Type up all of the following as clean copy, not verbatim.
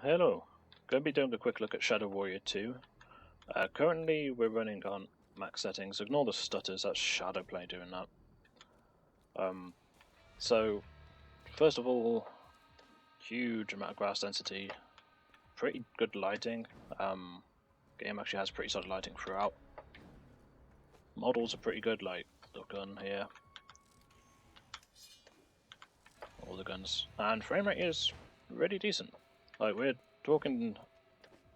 Hello, going to be doing a quick look at Shadow Warrior 2. Currently we're running on max settings. Ignore the stutters, that's Shadowplay doing that. So first of all, huge amount of grass density, pretty good lighting. Game actually has pretty solid lighting throughout. Models are pretty good, like the gun here, all the guns, and frame rate is really decent. Like we're talking.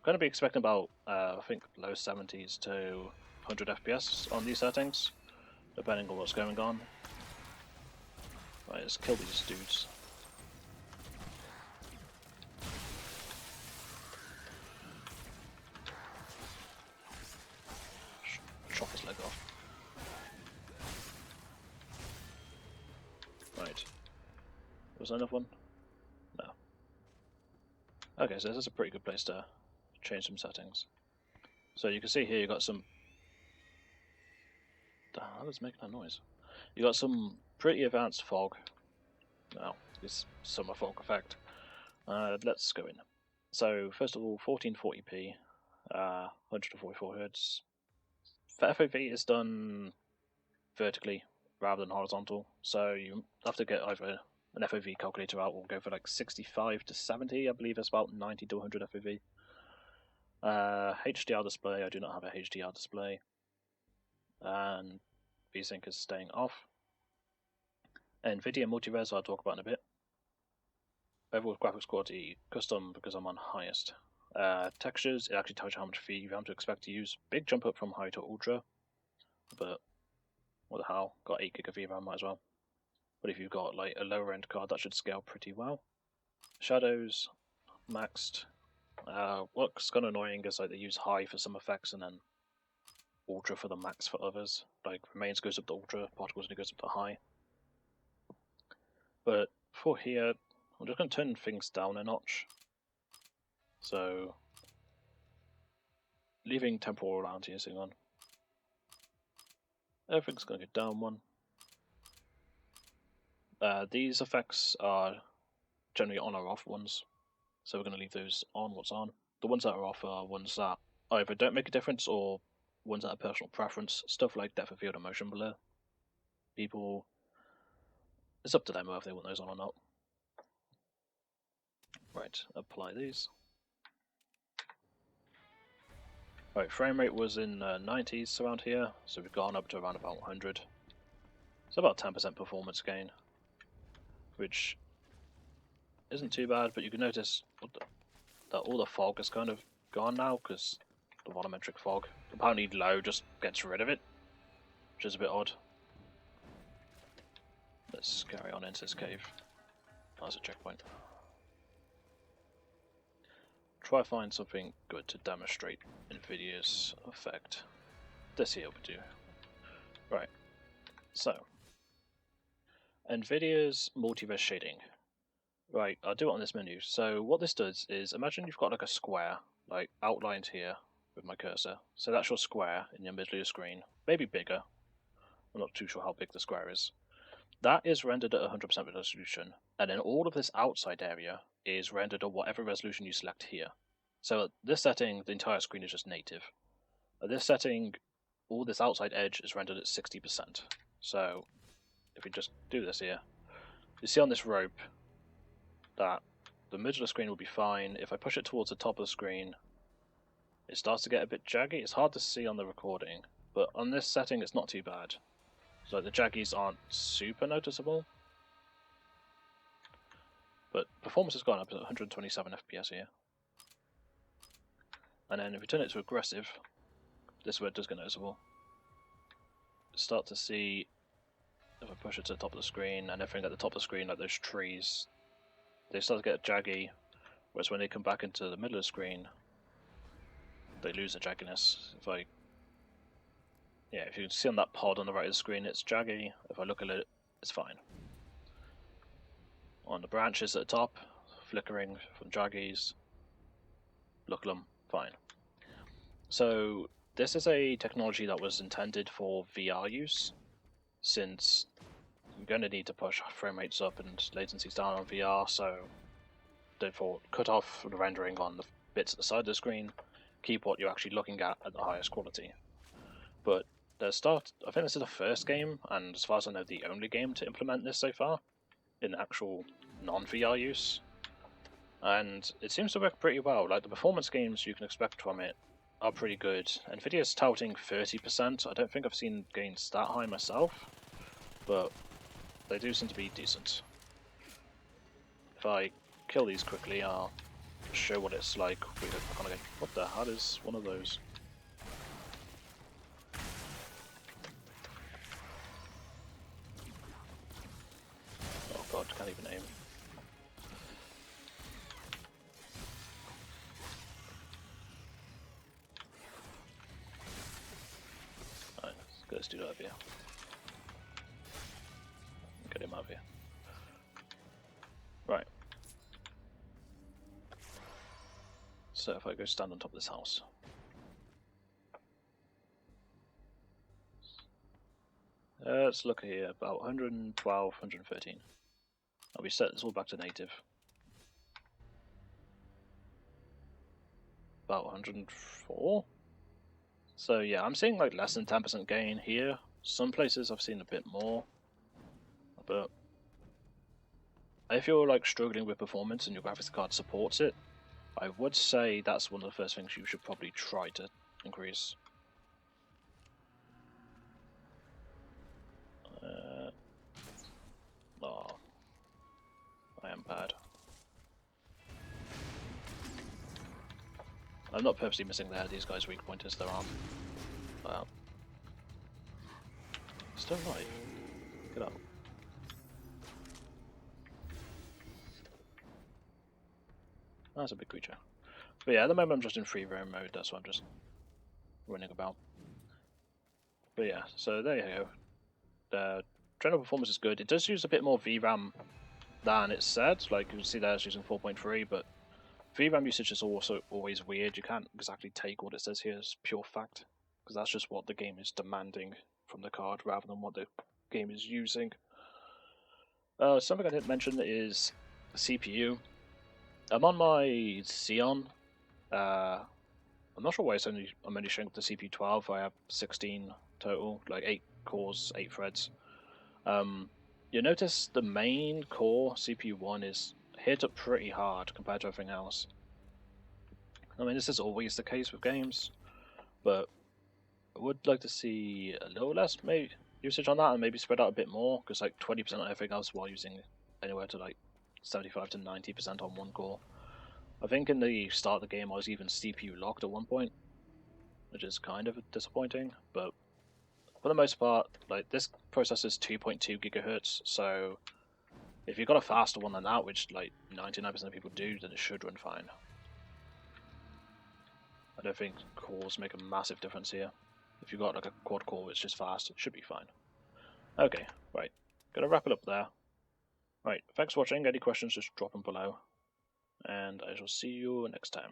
Going to be expecting about, I think, low 70s to 100 FPS on these settings, depending on what's going on. Right, let's kill these dudes. Chop his leg off. Right. Was there another one? No. Okay, so this is a pretty good place to change some settings. So you can see here you got some... The hell is making that noise? You got some pretty advanced fog. Now, this summer fog effect. Let's go in. So first of all, 1440p, 144 Hz. FOV is done vertically rather than horizontal, so you have to get either an FOV calculator out or go for like 65 to 70. I believe it's about 90 to 100 FOV. HDR display, I do not have a HDR display, and VSync is staying off. Nvidia multi-res I'll talk about in a bit. Overall graphics quality custom because I'm on highest. Textures, it actually tells you how much VRAM to expect to use. Big jump up from high to ultra, but what the hell, got 8 GB of VRAM, might as well. But if you've got like a lower end card, that should scale pretty well. Shadows, maxed. What's kind of annoying is like they use high for some effects and then ultra for the max for others. Like remains goes up to ultra, particles only goes up to high. But for here, I'm just going to turn things down a notch. So, leaving temporal anti-aliasing on. Everything's going to go down one. These effects are generally on or off ones, so we're going to leave those on what's on. The ones that are off are ones that either don't make a difference or ones that are personal preference. Stuff like depth of field and motion blur. People, it's up to them if they want those on or not. Right, apply these. Right, frame rate was in 90s around here, so we've gone up to around about 100. So about 10% performance gain, which isn't too bad, but you can notice that all the fog is kind of gone now, because the volumetric fog. Apparently low just gets rid of it, which is a bit odd. Let's carry on into this cave. That's a checkpoint. Try find something good to demonstrate Nvidia's effect. This here will do. Right, so Nvidia's multi-res shading. Right, I'll do it on this menu. So what this does is, imagine you've got like a square, like outlined here with my cursor. So that's your square in the middle of your screen, maybe bigger. I'm not too sure how big the square is. That is rendered at 100% resolution, and then all of this outside area is rendered at whatever resolution you select here. So at this setting, the entire screen is just native. At this setting, all this outside edge is rendered at 60%. So if we just do this here, you see on this rope that the middle of the screen will be fine. If I push it towards the top of the screen, it starts to get a bit jaggy. It's hard to see on the recording, but on this setting it's not too bad. So the jaggies aren't super noticeable, but performance has gone up to 127 FPS here. And then if we turn it to aggressive, this is where it does get noticeable. Start to see, if I push it to the top of the screen, and everything at the top of the screen, like those trees, they start to get jaggy, whereas when they come back into the middle of the screen, they lose the jagginess. If you can see on that pod on the right of the screen, it's jaggy. If I look at it, it's fine. On the branches at the top, flickering from jaggies, look at them, fine. So this is a technology that was intended for VR use, since you're going to need to push frame rates up and latencies down on VR, so default cut off the rendering on the bits at the side of the screen, keep what you're actually looking at the highest quality. But I think this is the first game, and as far as I know, the only game to implement this so far in actual non-VR use. And it seems to work pretty well. Like, the performance games you can expect from it are pretty good. Nvidia's touting 30%. I don't think I've seen gains that high myself, but they do seem to be decent. If I kill these quickly, I'll show what it's like with a kind of game. What the hell is one of those? Oh god, can't even aim. Alright, let's do that over here. Get him out of here. Right. So if I go stand on top of this house. Let's look here, about 112, 113. I'll be set this all back to native. About 104. So yeah, I'm seeing like less than 10% gain here. Some places I've seen a bit more. But if you're like struggling with performance and your graphics card supports it, I would say that's one of the first things you should probably try to increase. Oh, I am bad. I'm not purposely missing there. These guys' weak point is their arm. Wow. Still alive. Get up. That's a big creature. But yeah, at the moment I'm just in free roam mode, that's what I'm just running about. But yeah, so there you go. The general performance is good. It does use a bit more VRAM than it said. Like you can see there it's using 4.3, but VRAM usage is also always weird. You can't exactly take what it says here as pure fact, because that's just what the game is demanding from the card rather than what the game is using. Something I didn't mention is CPU. I'm on my Xeon. I'm not sure why I'm only showing up the CPU 12. I have 16 total, like 8 cores, 8 threads. You notice the main core CPU 1 is hit up pretty hard compared to everything else. I mean, this is always the case with games, but I would like to see a little less maybe usage on that and maybe spread out a bit more, because like 20% on everything else while using anywhere to like 75 to 90% on one core. I think in the start of the game I was even CPU locked at one point, which is kind of disappointing, but for the most part, like this processor is 2.2 gigahertz, so if you've got a faster one than that, which like 99% of people do, then it should run fine. I don't think cores make a massive difference here. If you've got like a quad core which is fast, it should be fine. Okay, right, gonna wrap it up there. Right, thanks for watching. Any questions, just drop them below, and I shall see you next time.